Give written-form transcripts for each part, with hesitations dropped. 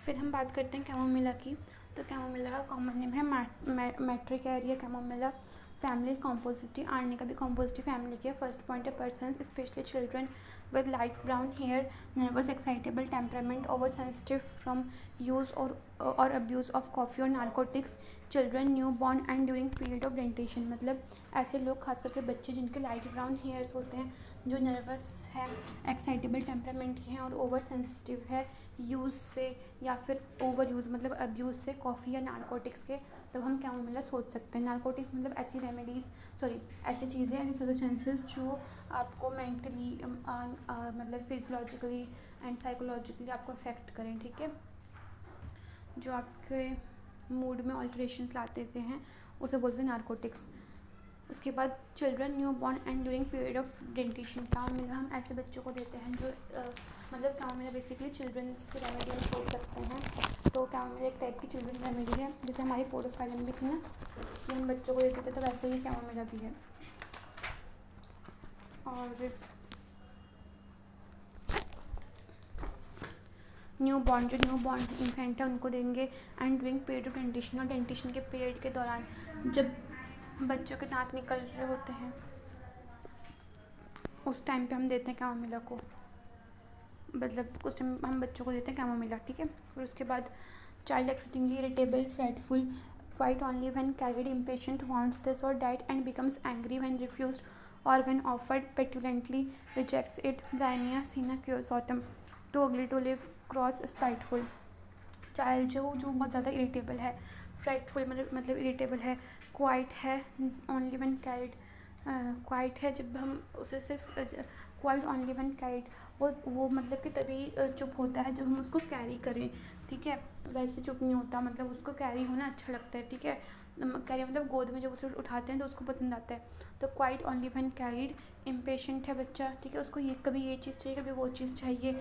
फिर हम बात करते हैं कैमोमिला की। तो कैमोमिला का कॉमन नेम है मैट्रिकेरिया कैमोमिला। फैमिली कॉम्पोजिटी, आर्नी का भी कॉम्पोजिटी फैमिली की है। फर्स्ट पॉइंट है person specially children with light brown hair, nervous excitable temperament, over sensitive from use और अब्यूज़ ऑफ कॉफ़ी और narcotics, children new born and during period of dentition. मतलब ऐसे लोग, खास करके बच्चे जिनके लाइट ब्राउन हेयर्स होते हैं, जो नर्वस है, एक्साइटेबल टेम्परामेंट के हैं और ओवर सेंसिटिव है यूज़ से या फिर ओवर यूज़ मतलब अब्यूज़ से कॉफ़ी या नारकोटिक्स के, तब हम कैमोमिला सोच सकते हैं। नारकोटिक्स मतलब ऐसी रेमेडीज़, ऐसी चीज़ें, ऐसी सब्सटेंसेस जो आपको मेंटली मतलब फिजियोलॉजिकली एंड साइकोलॉजिकली आपको अफेक्ट करें, ठीक है, जो आपके मूड में ऑल्ट्रेशंस ला देते हैं, उसे बोलते हैं नारकोटिक्स। उसके बाद children new born and during period of dentition. Chamomilla हम ऐसे बच्चों को देते हैं जो मतलब कैमोमिला बेसिकली चिल्ड्रन की रेमेडी हम सोच सकते हैं। तो कैमोमिला एक टाइप की चिल्ड्रन रेमेडी है, जैसे हमारी पोडोफाइलम भी थी ना, कि हम बच्चों को देते थे, तो वैसे ही कैमोमिला भी है। और न्यू बॉर्न, जो न्यू बॉर्न इन्फेंट है उनको देंगे। And during period of dentition, और डेंटेशन के पीरियड के दौरान जब बच्चों के दांत निकल रहे होते हैं उस टाइम पे हम देते हैं कैमोमिला को, मतलब उस टाइम हम बच्चों को देते हैं कैमोमिला, ठीक है। फिर उसके बाद child excitingly irritable, fretful, quiet only when carried, impatient, wants this और that and becomes angry when refused और when offered, petulantly rejects it, bryonia cina क्यूरसोटम, too ugly to live, cross, spiteful. Child जो बहुत ज़्यादा irritable है, फ्रेटफुल मतलब irritable है, quite है ओनली व्हेन कैरिड, क्वाइट है जब हम उसे सिर्फ क्वाइट ओनली व्हेन कैरिड, वो मतलब कि तभी चुप होता है जब हम उसको कैरी करें, ठीक है, वैसे चुप नहीं होता, मतलब उसको कैरी होना अच्छा लगता है, ठीक है, कैरी मतलब गोद में जब उसे उठाते हैं तो उसको पसंद आता है। तो quite only when carried, impatient है बच्चा, ठीक है, उसको ये कभी ये चीज़ चाहिए कभी वो चीज़ चाहिए।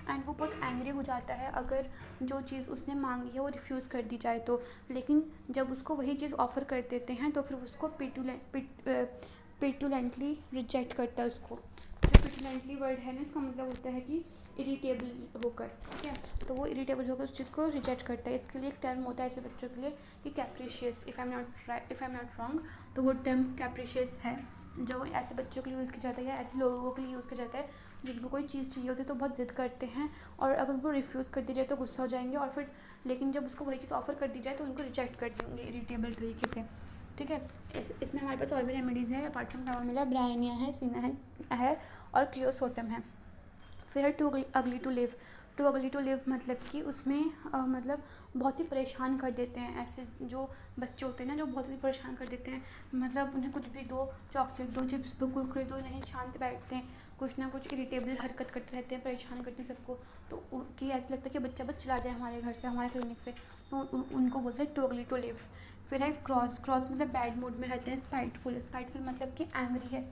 एंड वो बहुत एंग्री हो जाता है अगर जो चीज़ उसने मांगी है वो रिफ्यूज़ कर दी जाए तो, लेकिन जब उसको वही चीज़ ऑफ़र कर देते हैं तो फिर उसको पेटुलेंटली रिजेक्ट करता है उसको। जो पेटुलेंटली वर्ड है ना, इसका मतलब होता है कि इरिटेबल होकर, ठीक है, तो वो इरिटेबल होकर उस चीज़ को रिजेक्ट करता है। इसके लिए एक टर्म होता है ऐसे बच्चों के लिए कि capricious, if I am not wrong, तो वो टर्म कैप्रिशियस है, जो ऐसे बच्चों के लिए यूज़ किया जाता है या ऐसे लोगों के लिए यूज़ किया जाता है जिनको कोई चीज़ चाहिए होती है तो बहुत ज़िद करते हैं, और अगर उनको रिफ्यूज़ कर दी जाए तो गुस्सा हो जाएंगे, और फिर लेकिन जब उसको वही चीज़ ऑफ़र कर दी जाए तो उनको रिजेक्ट कर देंगे इरिटेबल तरीके से, ठीक है। इसमें हमारे पास और भी रेमेडीज़ हैं अपार्ट फ्रॉम कैमोमिला, ब्रायनिया है, सीना है और क्रियोसोटम है। फिर to ugly to live. To ugly to live मतलब कि उसमें मतलब बहुत ही परेशान कर देते हैं, ऐसे जो बच्चे होते हैं ना जो बहुत ही परेशान कर देते हैं, मतलब उन्हें कुछ भी दो, चॉकलेट दो, चिप्स दो, कुरकुरे दो, नहीं शांत बैठते हैं, कुछ ना कुछ इरिटेबल हरकत करते रहते हैं, परेशान करते हैं सबको, तो उनकी ऐसा लगता है कि बच्चा बस चला जाए हमारे घर से, हमारे क्लिनिक से, तो उनको बोलते हैं टू अगली टू लिव। फिर है क्रॉस। क्रॉस मतलब बैड मूड में रहते हैं। स्पाइटफुल, स्पाइटफुल मतलब कि एंग्री है,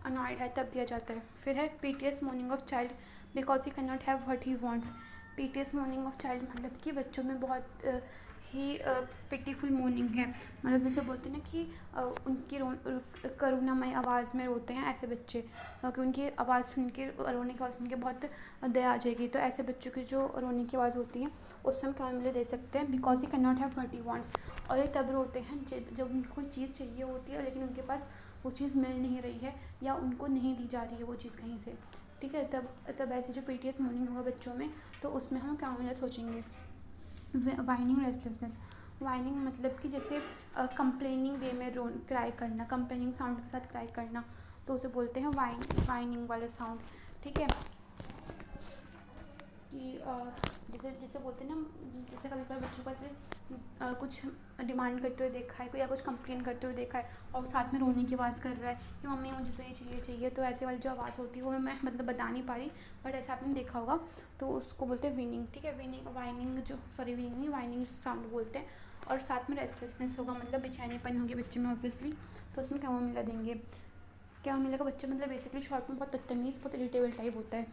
अनॉयड है, तब दिया जाता है। फिर है PTS, morning of child because he can not have what he wants. PTS morning of child मतलब कि बच्चों में बहुत ही पिटीफुल मॉर्निंग है, मतलब जैसे बोलते हैं ना कि उनकी करुणामय आवाज़ में रोते हैं ऐसे बच्चे, क्योंकि उनकी आवाज़ सुन के, रोने की आवाज़ सुन के बहुत दया आ जाएगी, तो ऐसे बच्चों की जो रोने की आवाज़ होती है उस टाइम कैमोमिला दे सकते हैं, because he can not have what he wants. और ये तब रोते हैं जब उनको कोई चीज़ चाहिए होती है लेकिन उनके पास वो चीज़ मिल नहीं रही है या उनको नहीं दी जा रही है वो चीज़ कहीं से, ठीक है, तब ऐसे जो पीटीएस मॉर्निंग होगा बच्चों में तो उसमें हम कैमोमिला सोचेंगे। Whining, restlessness. वाइनिंग मतलब कि जैसे कंप्लेनिंग वे में क्राई करना, कंप्लेनिंग साउंड के साथ क्राई करना, तो उसे बोलते हैं वाइनिंग वाला साउंड, ठीक है, कि जैसे जैसे बोलते हैं ना, जैसे कभी कभी बच्चों को ऐसे कुछ डिमांड करते हुए देखा है या कुछ कंप्लेन करते हुए देखा है और साथ में रोने की आवाज़ कर रहा है कि मम्मी मुझे तो ये चाहिए, तो ऐसे वाली जो आवाज़ होती है वो मैं मतलब बता नहीं पा रही, बट ऐसा आपने देखा होगा, तो उसको बोलते हैं वीनिंग, ठीक है, वीनिंग नहीं, वाइनिंग साउंड बोलते हैं। और साथ में रेस्टलेसनेस होगा, मतलब बेचैनीपन होगी बच्चे में ऑब्वियसली, तो उसमें कैमोमिला देंगे। कैमोमिला का बच्चा मतलब बेसिकली शॉर्ट में बहुत बदतमीज़, बहुत इरिटेबल टाइप होता है।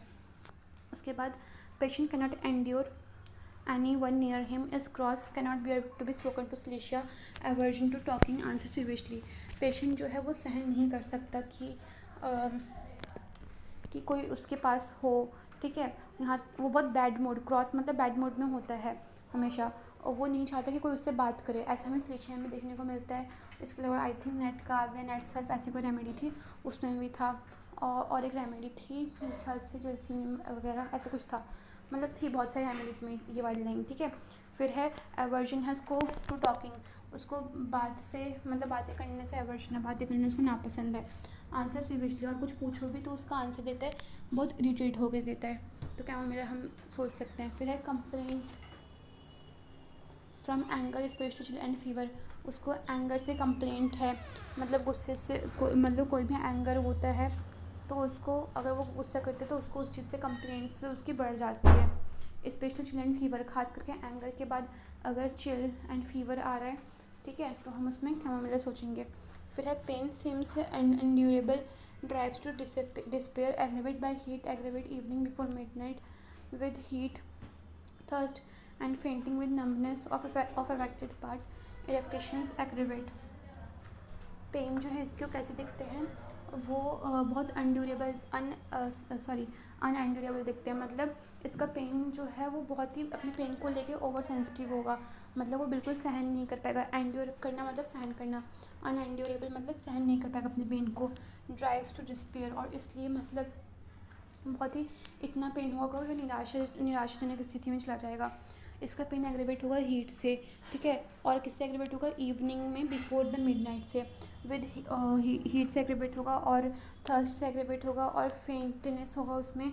उसके बाद patient cannot endure anyone near him, is cross, cannot bear to be spoken to, Cilicia, aversion to talking, answer swiftly। Patient जो है वो सहन नहीं कर सकता कि कोई उसके पास हो, ठीक है, यहाँ वो बहुत बैड मोड, क्रॉस मतलब बैड मोड में होता है हमेशा, और वो नहीं चाहता कि कोई उससे बात करे, ऐसा हमें स्लीशिया में देखने को मिलता है। इसके अलावा आई थिंक नेट का आ गया, नेट सेल्फ ऐसी कोई रेमेडी थी उसमें भी था, और एक रेमेडी थी मेरे ख्याल से जलसीन वगैरह ऐसा कुछ था, मतलब थी बहुत सारी रेमेडीज़ में ये वाली लाइन, ठीक है। फिर है एवर्जन है उसको टू टॉकिंग, उसको बात से मतलब बातें करने से एवर्जन है, बातें करना उसको नापसंद है। आंसर स्वीविशली, और कुछ पूछो भी तो उसका आंसर देता है बहुत इरिटेट होकर देता है, तो क्या मेरा हम सोच सकते हैं। फिर है complain from anger specially and fever, उसको एंगर से कंप्लेंट है, मतलब गुस्से से मतलब कोई भी एंगर होता है तो उसको अगर वो गुस्सा करते तो उसको उस चीज़ से कंप्लेंट से उसकी बढ़ जाती है। स्पेशली चिल एंड फीवर, खास करके एंगर के बाद अगर चिल एंड फीवर आ रहा है, ठीक है, तो हम उसमें कैमोमिला सोचेंगे। फिर है pain seems unendurable, drives to despair, aggravate by heat, aggravate evening before midnight with heat, thirst and fainting with numbness of affected part, irritations aggravate। Pain जो है इसके कैसे दिखते हैं, वो बहुत अनड्यूरेबल अनएंड्यूरेबल दिखते हैं, मतलब इसका पेन जो है वो बहुत ही अपने पेन को लेके ओवर सेंसिटिव होगा, मतलब वो बिल्कुल सहन नहीं कर पाएगा। एंड्योर करना मतलब सहन करना, अनएंड्यूरेबल मतलब सहन नहीं कर पाएगा अपने पेन को। ड्राइव्स टू डिस्पेयर, और इसलिए मतलब बहुत ही इतना पेन होगा कि निराशाजनक स्थिति में चला जाएगा। इसका पेन एग्रेवेट होगा हीट से, ठीक है, और किससे एग्रेवेट होगा, इवनिंग में बिफोर द मिडनाइट से, विद हीट से एग्रेवेट होगा, और थर्स्ट से एग्रेवेट होगा, और फेंटनेस होगा उसमें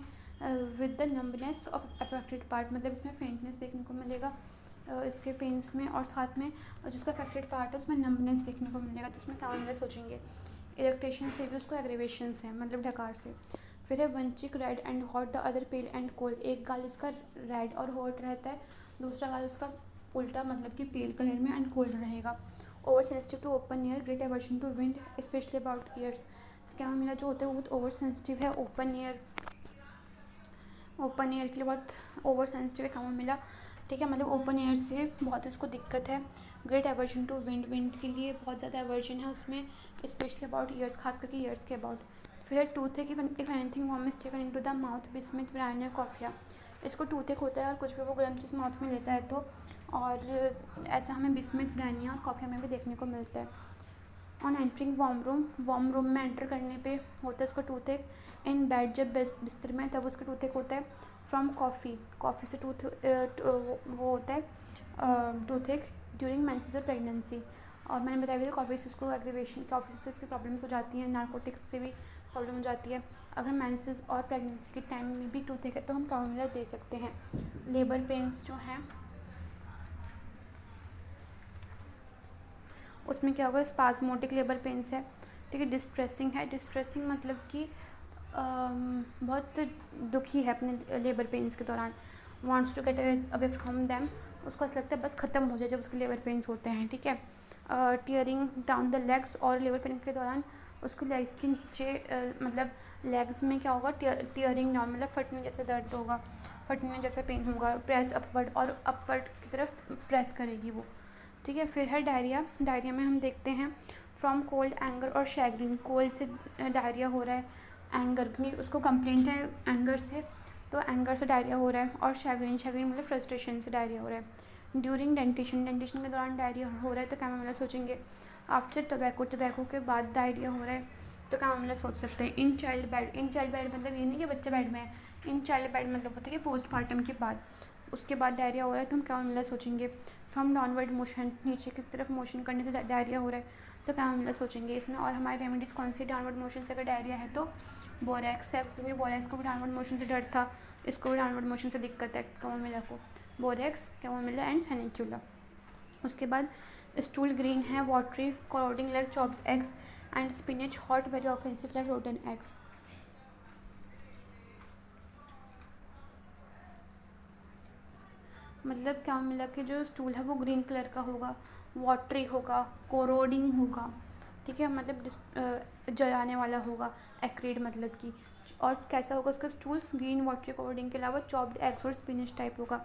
with the numbness of affected part, मतलब इसमें फेंटनेस देखने को मिलेगा इसके पेन्स में, और साथ में जिसका अफेक्टेड पार्ट है उसमें नंबनेस देखने को मिलेगा, तो उसमें क्या मिलेगा सोचेंगे। इरेक्टेशन से भी उसको एग्रेवेशंस हैं, मतलब ढकार से। फिर है वन चिक red and hot, the other pale and cold, एक गाल इसका रेड और हॉट रहता है, दूसरा गाल उसका उल्टा मतलब कि पेल कलर में एंड कोल्ड रहेगा। Over sensitive to open air, great aversion to wind specially about ears, क्या मिला जो होता है वो बहुत ओवर सेंसिटिव है, ओपन एयर के लिए बहुत ओवर सेंसिटिव है काम मिला, ठीक है, मतलब ओपन एयर से बहुत उसको दिक्कत है। Great aversion to wind, wind के लिए बहुत ज़्यादा एवर्जन है उसमें, स्पेशली अबाउट ईयर्स, खास करके ईयर्स के अबाउट। फिर टूथ है कि if anything warm is taken into the mouth bismuth bryonia coffea, इसको टूथ एक होता है और कुछ भी वो गर्म चीज़ माउथ में लेता है तो, और ऐसा हमें बिस्मिथ ब्रायनिया और कॉफिया में भी देखने को मिलता है। ऑन एंटरिंग वार्म रूम में एंटर करने पे होता है उसका टूथ एक। इन बेड जब बिस्तर में तब उसका टूथ एक होता है। फ्रॉम कॉफ़ी से टूथ वो होता है टूथ एक ड्यूरिंग मेंसेस और प्रेगनेंसी, और मैंने बताया भी कॉफ़ी से उसको एग्रीवेशन, कॉफ़ी से इसकी प्रॉब्लम्स हो जाती हैं, नार्कोटिक्स से भी प्रॉब्लम हो जाती है। अगर मेंसेस और प्रेगनेंसी के टाइम में भी टूथ एक है तो हम कैमोमिला दे सकते हैं। लेबर पेन्स जो हैं उसमें क्या होगा, स्पाज्मोटिक लेबर पेन्स है, ठीक है। डिस्ट्रेसिंग है, डिस्ट्रेसिंग मतलब कि बहुत दुखी है अपने लेबर पेन्स के दौरान। Wants to get away from them, उसको ऐसा लगता है बस ख़त्म हो जाए जब उसके लेबर पेन्स होते हैं, ठीक है। टीयरिंग डाउन द लेग्स, और लेबर पेन के दौरान उसको लेग्स के नीचे मतलब लेग्स में क्या होगा, टीयरिंग डाउन मतलब फटने जैसे दर्द होगा, फटने जैसा पेन होगा। प्रेस अपवर्ड, और अपवर्ड की तरफ प्रेस करेगी वो, ठीक है। फिर है डायरिया, डायरिया में हम देखते हैं फ्रॉम कोल्ड एंगर और शैग्रिन, कोल्ड से डायरिया हो रहा है, एंगर की उसको कंप्लेंट है एंगर से, तो एंगर से डायरिया हो रहा है, और शैग्रिन मतलब फ्रस्ट्रेशन से डायरिया हो रहा है। ड्यूरिंग डेंटेशन के दौरान डायरिया हो रहा है तो कैमोमिला सोचेंगे। आफ्टर टोबैको के बाद डायरिया हो रहा है तो कैमोमिला सोच सकते हैं। इन चाइल्ड बेड मतलब ये नहीं कि बच्चा बेड में है, इन चाइल्ड बेड मतलब होता है कि पोस्टमार्टम के बाद, उसके बाद डायरिया हो रहा है तो हम कैमोमिला सोचेंगे। फ्रॉम डाउनवर्ड मोशन, नीचे की तरफ मोशन करने से डायरिया हो रहा है तो कैमोमिला सोचेंगे इसमें। और हमारी रेमेडीज़ कौन सी, डाउनवर्ड मोशन से अगर डायरिया है तो बोरेक्स है, क्योंकि बोरेक्स को भी डाउनवर्ड मोशन से डर था, इसको भी डाउनवर्ड मोशन से दिक्कत है कैमोमिला को। बोरेक्स, कैमोमिला एंड सेनेक्यूला। उसके बाद स्टूल ग्रीन है, watery, corroding like chopped eggs and spinach, hot very offensive like rotten eggs. मतलब कैमोमिला के जो स्टूल है वो ग्रीन कलर का होगा, वाटरी होगा, कोरोडिंग होगा, ठीक है, मतलब जलाने वाला होगा, एक्रिड मतलब कि, और कैसा होगा उसका स्टूल, ग्रीन वाटरी कोरोडिंग के अलावा चॉप्ड एग्स और स्पिनच टाइप होगा,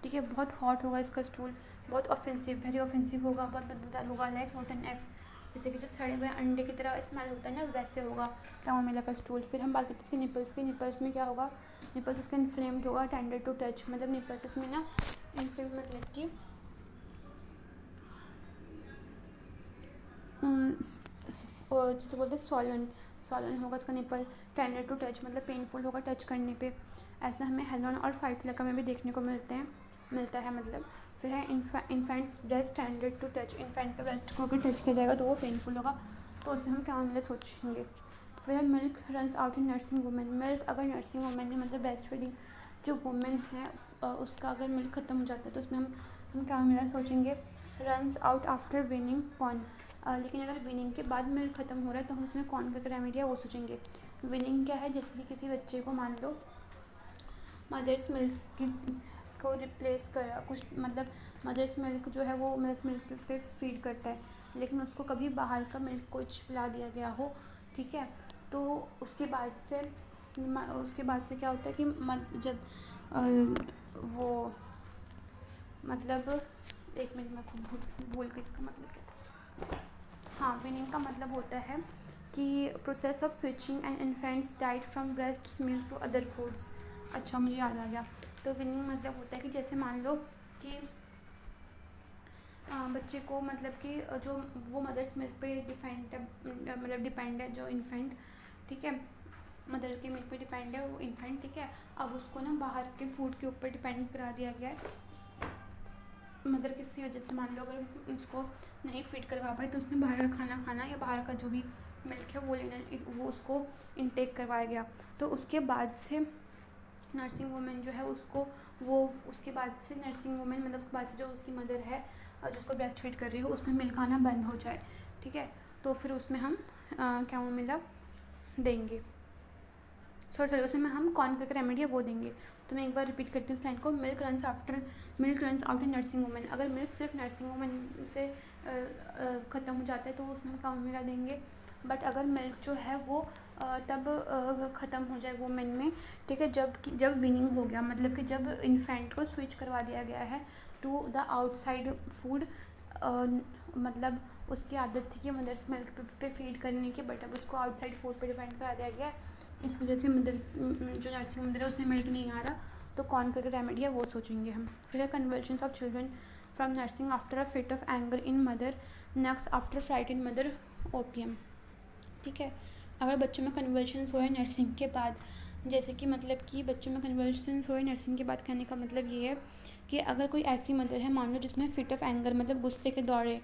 ठीक है। बहुत हॉट होगा इसका स्टूल, बहुत ऑफेंसिव, वेरी ऑफेंसिव होगा, बहुत बदबूदार होगा, लाइक रोटन एग्स, जैसे कि जो सड़े हुए अंडे की तरह स्मेल होता है ना, वैसे होगा कैमोमिला का स्टूल। फिर हम बात करते हैं इसके निपल्स की। निपल्स में क्या होगा, निपल्स इसका इन्फ्लेम्ड होगा, टेंडर टू टच, मतलब निपल्स इसमें ना इन्फ्लेम्ड मतलब कि जिसे बोलते हैं सॉलन, सॉलन होगा इसका निपल। टेंडर टू टच मतलब पेनफुल होगा टच करने पे। ऐसा हमें हेलोन और फाइट लका में भी देखने को मिलता है मतलब। फिर है infants breast tender to touch, infant के ब्रेस्ट को अगर टच किया जाएगा तो वो पेनफुल होगा, तो उसमें हम कैमोमिला सोचेंगे। फिर है milk runs out in nursing women, milk अगर नर्सिंग वुमेन में मतलब ब्रेस्ट फीडिंग जो वुमेन है उसका अगर मिल्क ख़त्म हो जाता है तो उसमें हम कैमोमिला सोचेंगे। Runs out after weaning corn, लेकिन अगर विनिंग के बाद मिल्क ख़त्म हो रहा है तो हम उसमें कौन का रेमेडी है वो सोचेंगे। विनिंग क्या है, जैसे कि किसी बच्चे को मान लो मदर्स मिल्क को रिप्लेस करा कुछ, मतलब मदर्स मिल्क जो है वो मदर्स मिल्क पे फीड करता है, लेकिन उसको कभी बाहर का मिल्क कुछ पिला दिया गया हो, ठीक है, तो उसके बाद से क्या होता है कि जब वो मतलब एक मिनट में खुद भूल गई इसका मतलब क्या था। हाँ, विनिंग का मतलब होता है कि process of switching and infants diet from breast milk to other foods. अच्छा, मुझे याद आ गया। तो विनिंग मतलब होता है कि जैसे मान लो कि बच्चे को मतलब कि जो वो मदर्स मिल्क पे डिपेंड है जो इन्फेंट, ठीक है, मदर के मिल्क पे डिपेंड है वो इन्फेंट, ठीक है। अब उसको ना बाहर के फूड के ऊपर डिपेंड करा दिया गया है मदर, किसी वजह से मान लो अगर उसको नहीं फीड करवा पाए तो उसने बाहर का खाना खाना या बाहर का जो भी मिल्क है वो लेना, वो उसको इनटेक करवाया गया। तो उसके बाद से नर्सिंग वुमेन जो है उसके बाद से नर्सिंग वुमेन मतलब उसके बाद से जो उसकी मदर है और जो उसको ब्रेस्ट फीड कर रही हो उसमें मिल्क आना बंद हो जाए, ठीक है, तो फिर उसमें हम कैमोमिला देंगे। सॉरी उसमें हम कौन करके रेमेडी है वो देंगे। तो मैं एक बार रिपीट करती हूँ इस लाइन को, milk runs out in nursing women. अगर मिल्क सिर्फ नर्सिंग वुमेन से ख़त्म हो जाता है तो उसमें हम कैमोमिला देंगे। बट अगर मिल्क जो है वो तब ख़त्म हो जाए वुमेन में, ठीक है, जब वीनिंग हो गया, मतलब कि जब इन्फेंट को स्विच करवा दिया गया है टू द आउटसाइड फूड, मतलब उसकी आदत थी कि मदर्स मिल्क पे फीड करने की, बट अब उसको आउटसाइड फूड पे डिपेंड करा दिया गया है, इस वजह से मदर जो नर्सिंग मदर है उसमें मिल्क नहीं आ रहा, तो कौन करके रेमेडी है वो सोचेंगे हम। फिर है convulsions of children from nursing after a fit of anger in mother, next after fright in mother, opium, ठीक है। अगर बच्चों में कन्वर्जन्स हो रहे नर्सिंग के बाद, जैसे कि मतलब कि बच्चों में कन्वर्जन्स हो रहे नर्सिंग के बाद, कहने का मतलब ये है कि अगर कोई ऐसी मदर है मान लो जिसमें फिट ऑफ एंगर मतलब गुस्से के दौरे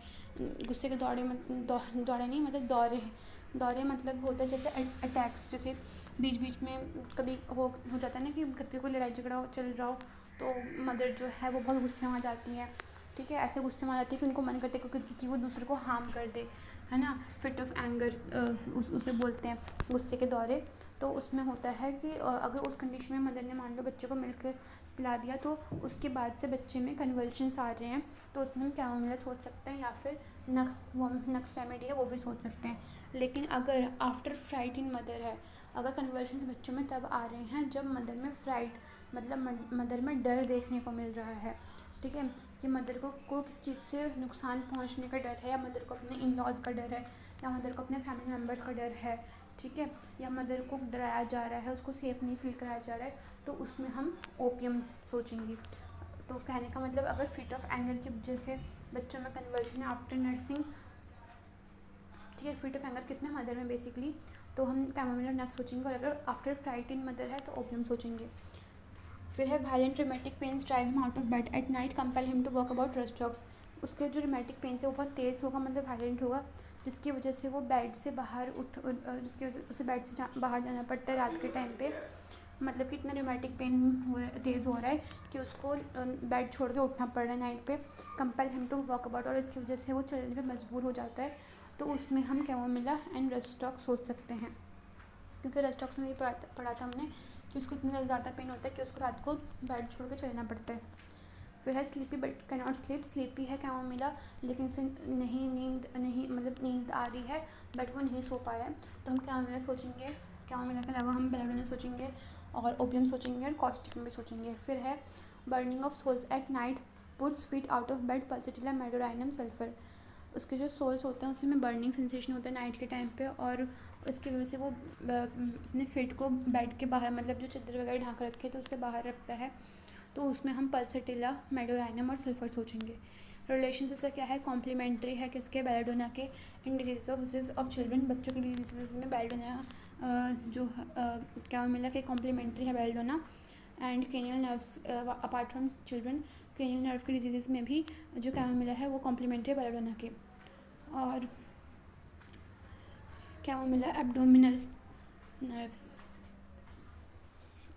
नहीं मतलब दौरे मतलब होता है जैसे अटैक्स, जैसे बीच बीच में कभी हो जाता है ना कि कभी कोई लड़ाई झगड़ा चल रहा हो तो मदर जो है वो बहुत गुस्से में आ जाती है, ठीक है, ऐसे गुस्से में आ जाती है कि उनको मन करते है कि वो दूसरे को हार्म कर दे, है ना, फिट ऑफ एंगर उसे बोलते हैं गुस्से के दौरे। तो उसमें होता है कि अगर उस कंडीशन में मदर ने मान लो बच्चे को मिल्क पिला दिया तो उसके बाद से बच्चे में कन्वर्जन्स आ रहे हैं, तो उसमें हम कैमोमिला सोच सकते हैं या फिर नक्स रेमेडी है वो भी सोच सकते हैं। लेकिन अगर आफ्टर फ्राइट इन मदर है, अगर कन्वर्जन्स बच्चों में तब आ रहे हैं जब मदर में फ्राइट मतलब मदर में डर देखने को मिल रहा है, ठीक है, कि मदर को किसी चीज़ से नुकसान पहुंचने का डर है, या मदर को अपने इन लॉज का डर है, या मदर को अपने फैमिली मेम्बर्स का डर है, ठीक है, या मदर को डराया जा रहा है, उसको सेफ़ नहीं फील कराया जा रहा है, तो उसमें हम ओपियम सोचेंगे। तो कहने का मतलब अगर फिट ऑफ एंगर की वजह से बच्चों में कन्वर्जन है आफ्टर नर्सिंग, ठीक है, फिट ऑफ एंगर किसमें मदर में बेसिकली, तो हम कैमोमिला नेक्स्ट सोचेंगे, और अगर आफ्टर फ्राइट इन मदर है तो ओपियम सोचेंगे। फिर है violent rheumatic pains drive him out of bed at night, compel him to walk about रेस्टॉक्स। उसके जो रोमेटिक पेन्स है वो बहुत तेज़ होगा मतलब वायलेंट होगा, जिसकी वजह से वो बेड से बाहर जिसकी वजह से उसे बेड से बाहर जाना पड़ता है रात के टाइम पे, मतलब कि इतना रोमेटिक पेन तेज़ हो रहा है कि उसको बेड छोड़ के उठना पड़ रहा है नाइट पे, compel him to walk about, और इसकी वजह से वो चलने पे मजबूर हो जाता है, तो उसमें हम कैमोमिला एंड रेस्टॉक सोच सकते हैं। क्योंकि रेस्टॉक्स में भी पढ़ा था हमने कि उसको इतना ज़्यादा पेन होता है कि उसको रात को बेड छोड़ के चलना पड़ता है। फिर है sleepy but can not sleep, sleepy है कैमोमिला लेकिन उसे नहीं मतलब नींद आ रही है बट वो नहीं सो पा रहा है, तो हम कैमोमिला सोचेंगे। कैमोमिला के अलावा हम बेलाडोना सोचेंगे और ओपियम सोचेंगे और कॉस्टिकम भी सोचेंगे। फिर है burning of soles at night puts feet out of bed, pulsatilla medorrhinum sulphur. उसके जो सोल्स होते हैं उसमें बर्निंग सेंसेशन होता है नाइट के टाइम पे, और उसकी वजह से वो अपने फिट को बेड के बाहर, मतलब जो चादर वगैरह ढाँक रखे तो उससे बाहर रखता है। तो उसमें हम पल्सटिला, मेडोराइनम और सल्फर सोचेंगे। रिलेशन इसका क्या है, कॉम्प्लीमेंट्री है किसके, बेलेडोना के। इन डिजीज ऑफ चिल्ड्रन, बच्चों के डिजीज़ में बेलेडोना जो कैमोमिला के कॉम्प्लीमेंट्री है belladonna. And cranial nerves apart from children, cranial nerve के डिजीज़ में भी जो कैमोमिला है वो कॉम्प्लीमेंट्री है बेलेडोना के। और कैमोमिला एब्डोमिनल नर्व्स,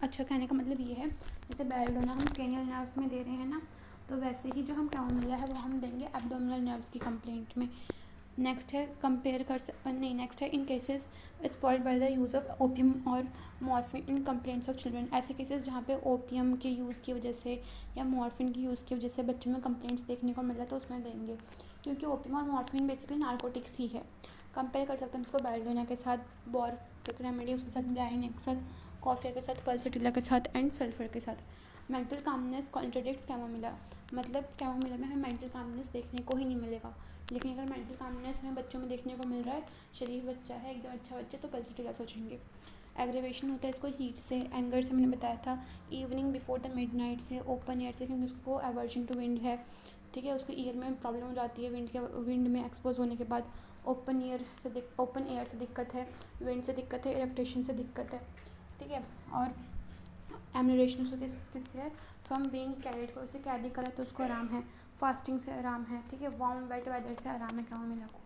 अच्छा कहने का मतलब ये है जैसे बेलेडोना हम क्रेनियल नर्व्स में दे रहे हैं ना, तो वैसे ही जो हम कैमोमिला है वो हम देंगे एब्डोमिनल नर्व्स की कंप्लेंट में। नेक्स्ट है नेक्स्ट है in cases spoiled by the use of opium और morphine in complaints of children. ऐसे केसेस जहाँ पे ओपियम के यूज़ की वजह से या मॉर्फिन की यूज़ की वजह से बच्चों में कंप्लेंट्स देखने को मिला तो उसमें देंगे, क्योंकि ओपियम और मॉर्फिन बेसिकली नार्कोटिक्स ही है। कंपेयर कर सकते हैं उसको बेलेडोना के साथ, बॉर्फिक रेमेडी उसके साथ, ब्राइन के साथ, कॉफिया के साथ, पल्सटिला के साथ एंड सल्फर के साथ। मेंटल कामनेस कॉन्ट्रडिक्ट्स कैमोमिला, मतलब कैमोमिला में हमें मेंटल कामनेस देखने को ही नहीं मिलेगा, लेकिन अगर मेंटल कामनेस हमें बच्चों में देखने को मिल रहा है, शरीफ बच्चा है एकदम अच्छा बच्चा, तो पल्सटिला सोचेंगे। एग्रेवेशन होता है इसको हीट से, एंगर से, मैंने बताया था, इवनिंग बिफोर द मिडनाइट से, ओपन एयर से क्योंकि उसको एवर्जन टू विंड है, ठीक है, उसको ईयर में प्रॉब्लम हो जाती है विंड में एक्सपोज होने के बाद। ओपन एयर से दिक्कत है, विंड से दिक्कत है, इरेक्टेशन से दिक्कत है, ठीक है। और एम्यूरेशन उसको किससे है, फ्रॉम बीइंग कैरिड, को उसे कैरी करा तो उसको आराम है, फास्टिंग से आराम है, ठीक है, वार्म वेट वेदर से आराम है कैमोमिला को।